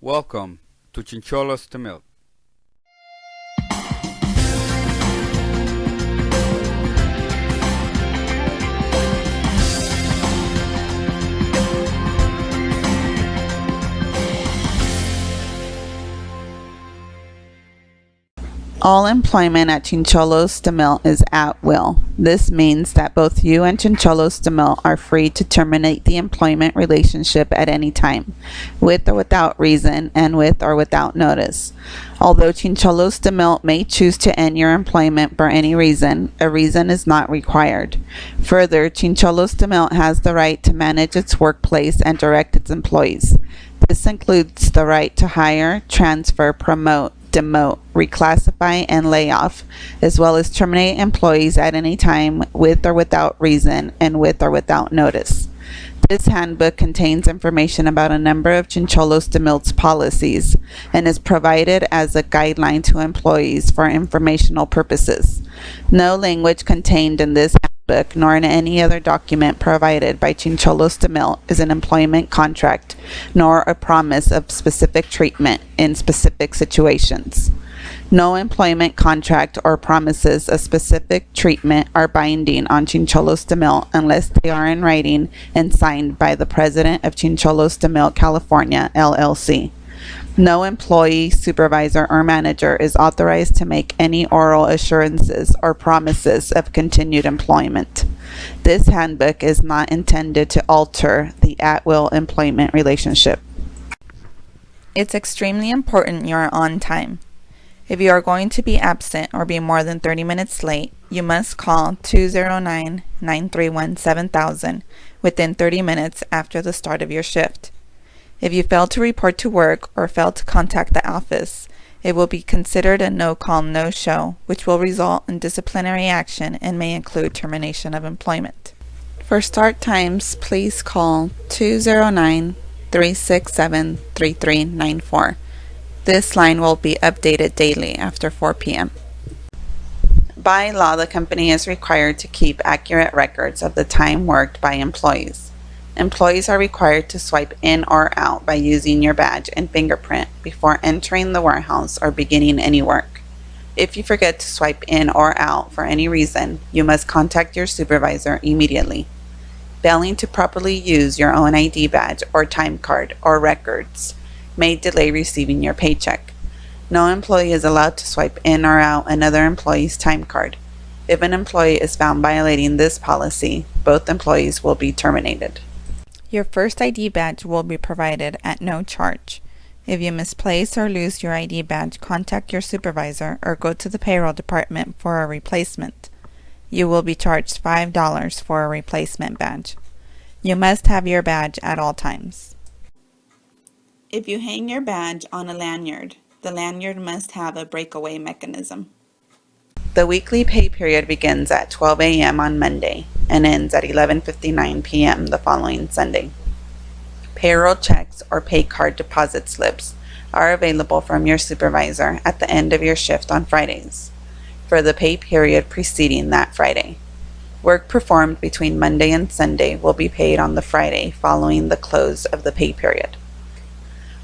Welcome to Chincholos to Milk. All employment at Chincholos de Mil is at will. This means that both you and Chincholos de Mil are free to terminate the employment relationship at any time, with or without reason and with or without notice. Although Chincholos de Mil may choose to end your employment for any reason, a reason is not required. Further, Chincholos de Mil has the right to manage its workplace and direct its employees. This includes the right to hire, transfer, promote, demote, reclassify, and lay off, as well as terminate employees at any time with or without reason and with or without notice. This handbook contains information about a number of Chincholos de Mil's policies and is provided as a guideline to employees for informational purposes. No language contained in this handbook nor in any other document provided by Chincholos de Mil is an employment contract nor a promise of specific treatment in specific situations. No employment contract or promises of specific treatment are binding on Chincholos de Mil unless they are in writing and signed by the President of Chincholos de Mil California, LLC. No employee, supervisor, or manager is authorized to make any oral assurances or promises of continued employment. This handbook is not intended to alter the at-will employment relationship. It's extremely important you are on time. If you are going to be absent or be more than 30 minutes late, you must call 209-931-7000 within 30 minutes after the start of your shift. If you fail to report to work or fail to contact the office, it will be considered a no-call, no-show, which will result in disciplinary action and may include termination of employment. For start times, please call 209-367-3394. This line will be updated daily after 4 p.m. By law, the company is required to keep accurate records of the time worked by employees. Employees are required to swipe in or out by using your badge and fingerprint before entering the warehouse or beginning any work. If you forget to swipe in or out for any reason, you must contact your supervisor immediately. Failing to properly use your own ID badge or time card or records may delay receiving your paycheck. No employee is allowed to swipe in or out another employee's time card. If an employee is found violating this policy, both employees will be terminated. Your first ID badge will be provided at no charge. If you misplace or lose your ID badge, contact your supervisor or go to the payroll department for a replacement. You will be charged $5 for a replacement badge. You must have your badge at all times. If you hang your badge on a lanyard, the lanyard must have a breakaway mechanism. The weekly pay period begins at 12 a.m. on Monday and ends at 11:59 p.m. the following Sunday. Payroll checks or pay card deposit slips are available from your supervisor at the end of your shift on Fridays for the pay period preceding that Friday. Work performed between Monday and Sunday will be paid on the Friday following the close of the pay period.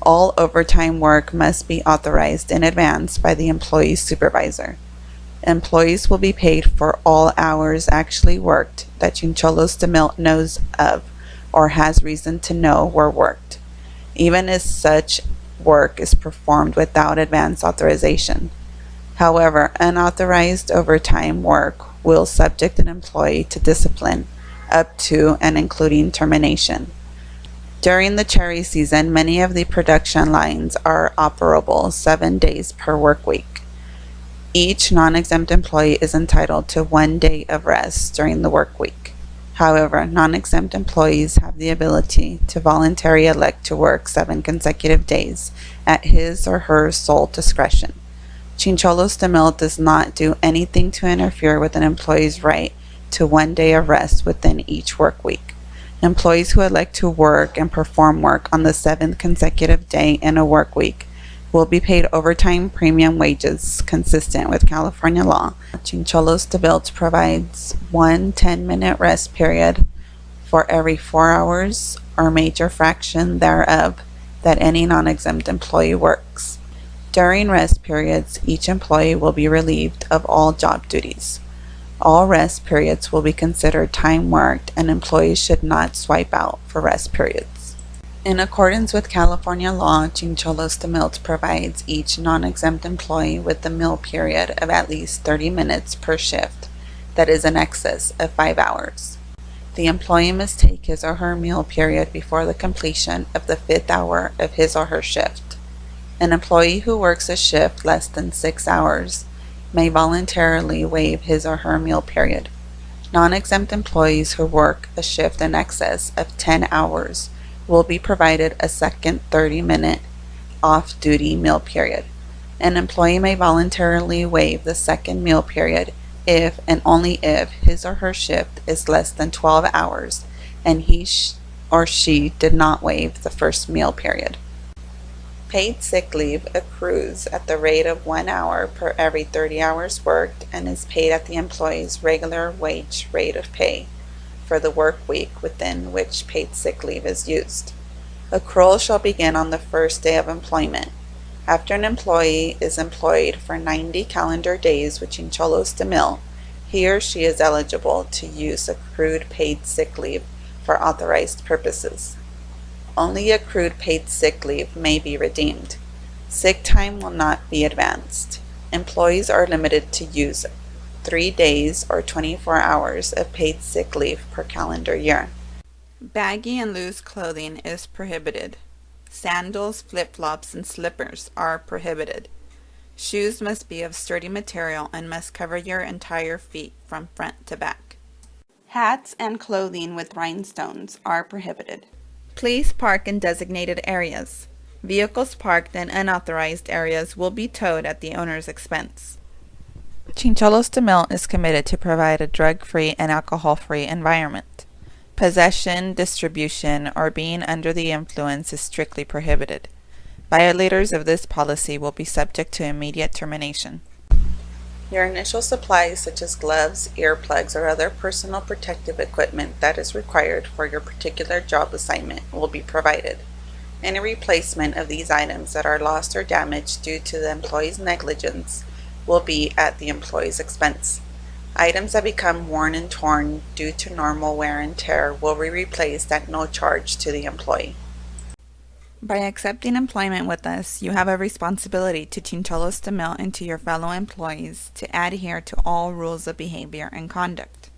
All overtime work must be authorized in advance by the employee's supervisor. Employees will be paid for all hours actually worked that Chincholos de Mil knows of or has reason to know were worked, even if such work is performed without advance authorization. However, unauthorized overtime work will subject an employee to discipline up to and including termination. During the cherry season, many of the production lines are operable 7 days per work week. Each non-exempt employee is entitled to 1 day of rest during the work week. However, non-exempt employees have the ability to voluntarily elect to work 7 consecutive days at his or her sole discretion. Chincholos de Mil does not do anything to interfere with an employee's right to 1 day of rest within each work week. Employees who elect to work and perform work on the 7th consecutive day in a work week will be paid overtime premium wages consistent with California law. Chincholos de Mil provides one 10-minute rest period for every 4 hours or major fraction thereof that any non-exempt employee works. During rest periods, each employee will be relieved of all job duties. All rest periods will be considered time worked, and employees should not swipe out for rest periods. In accordance with California law, Chincholos de Milt provides each non-exempt employee with a meal period of at least 30 minutes per shift that is in excess of 5 hours. The employee must take his or her meal period before the completion of the 5th hour of his or her shift. An employee who works a shift less than 6 hours may voluntarily waive his or her meal period. Non-exempt employees who work a shift in excess of 10 hours will be provided a second 30-minute off-duty meal period. An employee may voluntarily waive the second meal period if and only if his or her shift is less than 12 hours and he or she did not waive the first meal period. Paid sick leave accrues at the rate of 1 hour per every 30 hours worked and is paid at the employee's regular wage rate of pay for the work week within which paid sick leave is used. Accrual shall begin on the first day of employment. After an employee is employed for 90 calendar days with Chincholos de Milt, he or she is eligible to use accrued paid sick leave for authorized purposes. Only accrued paid sick leave may be redeemed. Sick time will not be advanced. Employees are limited to use 3 days or 24 hours of paid sick leave per calendar year. Baggy and loose clothing is prohibited. Sandals, flip-flops, and slippers are prohibited. Shoes must be of sturdy material and must cover your entire feet from front to back. Hats and clothing with rhinestones are prohibited. Please park in designated areas. Vehicles parked in unauthorized areas will be towed at the owner's expense. Chincholos de Milt is committed to provide a drug-free and alcohol-free environment. Possession, distribution, or being under the influence is strictly prohibited. Violators of this policy will be subject to immediate termination. Your initial supplies such as gloves, earplugs, or other personal protective equipment that is required for your particular job assignment will be provided. Any replacement of these items that are lost or damaged due to the employee's negligence will be at the employee's expense. Items that become worn and torn due to normal wear and tear will be replaced at no charge to the employee. By accepting employment with us, you have a responsibility to Chincholos de Milt and to your fellow employees to adhere to all rules of behavior and conduct.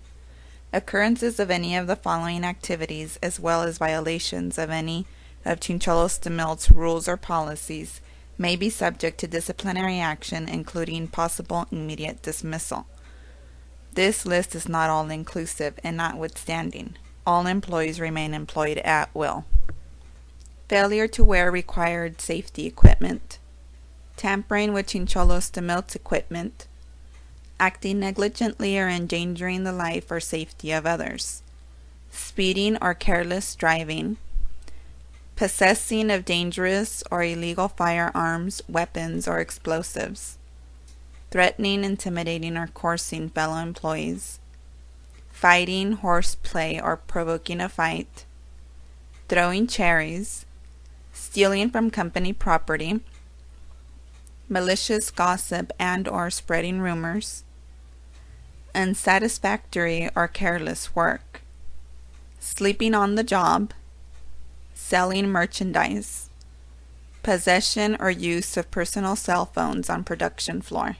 Occurrences of any of the following activities, as well as violations of any of Chincholos de Milt's rules or policies, may be subject to disciplinary action, including possible immediate dismissal. This list is not all-inclusive, and notwithstanding, all employees remain employed at will. Failure to wear required safety equipment, tampering with Chincholos de Milt's equipment, acting negligently or endangering the life or safety of others, speeding or careless driving, possessing of dangerous or illegal firearms, weapons, or explosives, threatening, intimidating, or coercing fellow employees, fighting, horseplay, or provoking a fight, throwing cherries, stealing from company property, malicious gossip and or spreading rumors, unsatisfactory or careless work, sleeping on the job, selling merchandise, possession or use of personal cell phones on production floor.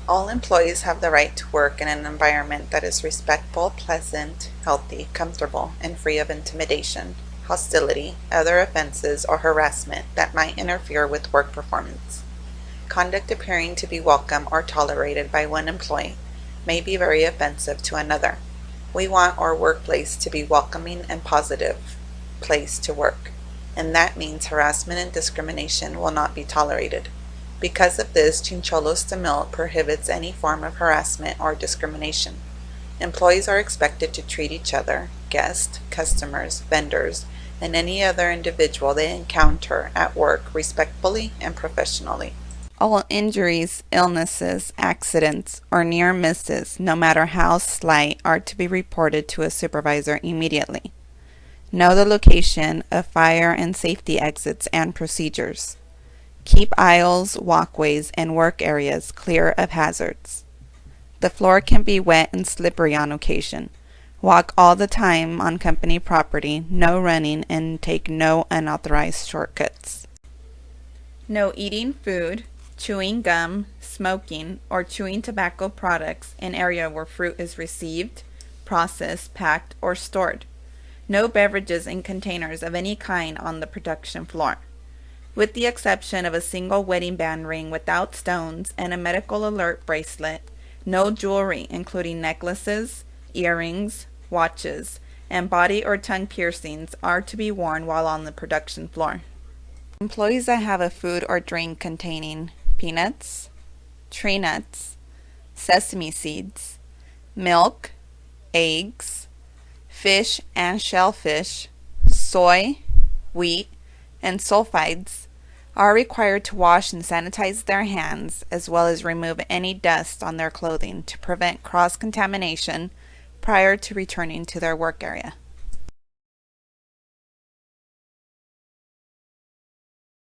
All employees have the right to work in an environment that is respectful, pleasant, healthy, comfortable, and free of intimidation, hostility, other offenses, or harassment that might interfere with work performance. Conduct appearing to be welcome or tolerated by one employee may be very offensive to another. We want our workplace to be welcoming and positive place to work, and that means harassment and discrimination will not be tolerated. Because of this, Chincholos de Milt prohibits any form of harassment or discrimination. Employees are expected to treat each other, guests, customers, vendors, and any other individual they encounter at work respectfully and professionally. All injuries, illnesses, accidents, or near misses, no matter how slight, are to be reported to a supervisor immediately. Know the location of fire and safety exits and procedures. Keep aisles, walkways, and work areas clear of hazards. The floor can be wet and slippery on occasion. Walk all the time on company property, no running, and take no unauthorized shortcuts. No eating food, chewing gum, smoking, or chewing tobacco products in area where fruit is received, processed, packed, or stored. No beverages in containers of any kind on the production floor. With the exception of a single wedding band ring without stones and a medical alert bracelet, no jewelry including necklaces, earrings, watches, and body or tongue piercings are to be worn while on the production floor. Employees that have a food or drink containing peanuts, tree nuts, sesame seeds, milk, eggs, fish and shellfish, soy, wheat, and sulfides are required to wash and sanitize their hands as well as remove any dust on their clothing to prevent cross-contamination prior to returning to their work area.